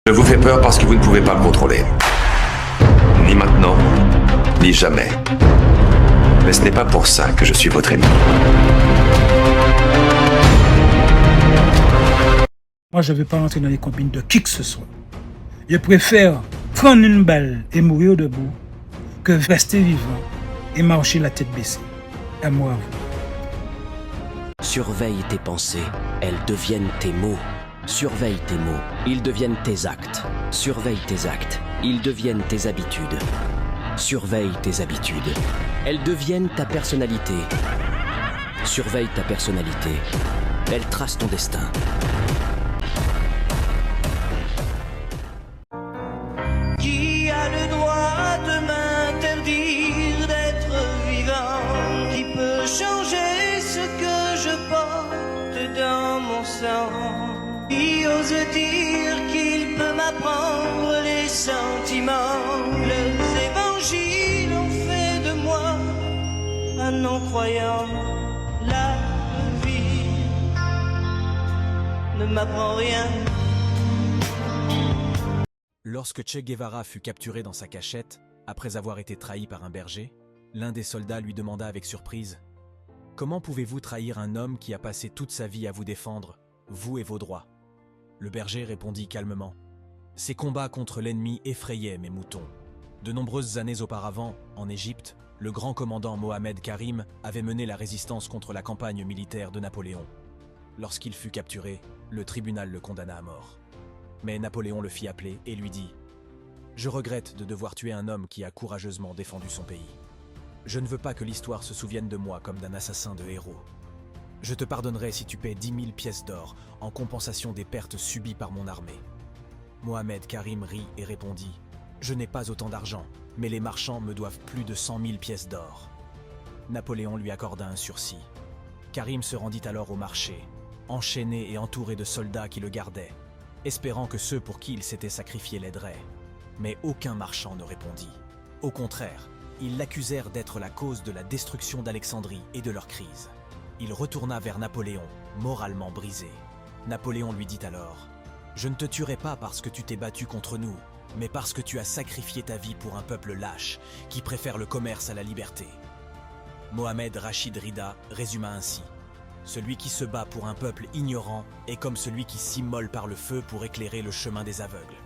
Je vous fais peur parce que vous ne pouvez pas me contrôler. Ni maintenant, ni jamais. Mais ce n'est pas pour ça que je suis votre ennemi. Moi, je ne vais pas rentrer dans les combines de qui que ce soit. Je préfère prendre une balle et mourir debout que rester vivant et marcher la tête baissée. À moi, à vous. Surveille tes pensées, elles deviennent tes mots. Surveille tes mots, ils deviennent tes actes. Surveille tes actes, ils deviennent tes habitudes. Surveille tes habitudes, elles deviennent ta personnalité. Surveille ta personnalité, elle trace ton destin. Qui a le droit de m'interdire d'être vivant? Qui peut changer ce que je porte dans mon sang? Qui ose dire qu'il peut m'apprendre les sentiments? Les évangiles ont fait de moi un non-croyant. La vie ne m'apprend rien. Lorsque Che Guevara fut capturé dans sa cachette, après avoir été trahi par un berger, l'un des soldats lui demanda avec surprise « Comment pouvez-vous trahir un homme qui a passé toute sa vie à vous défendre, vous et vos droits ?» Le berger répondit calmement « Ces combats contre l'ennemi effrayaient mes moutons. De nombreuses années auparavant, en Égypte, le grand commandant Mohamed Karim avait mené la résistance contre la campagne militaire de Napoléon. Lorsqu'il fut capturé, le tribunal le condamna à mort. Mais Napoléon le fit appeler et lui dit « Je regrette de devoir tuer un homme qui a courageusement défendu son pays. Je ne veux pas que l'histoire se souvienne de moi comme d'un assassin de héros. Je te pardonnerai si tu paies 10 000 pièces d'or en compensation des pertes subies par mon armée. » Mohamed Karim rit et répondit « Je n'ai pas autant d'argent, mais les marchands me doivent plus de 100 000 pièces d'or. » Napoléon lui accorda un sursis. Karim se rendit alors au marché, enchaîné et entouré de soldats qui le gardaient, espérant que ceux pour qui il s'était sacrifié l'aideraient. Mais aucun marchand ne répondit. Au contraire, ils l'accusèrent d'être la cause de la destruction d'Alexandrie et de leur crise. Il retourna vers Napoléon, moralement brisé. Napoléon lui dit alors « Je ne te tuerai pas parce que tu t'es battu contre nous, mais parce que tu as sacrifié ta vie pour un peuple lâche qui préfère le commerce à la liberté. » Mohamed Rachid Rida résuma ainsi « Celui qui se bat pour un peuple ignorant est comme celui qui s'immole par le feu pour éclairer le chemin des aveugles. »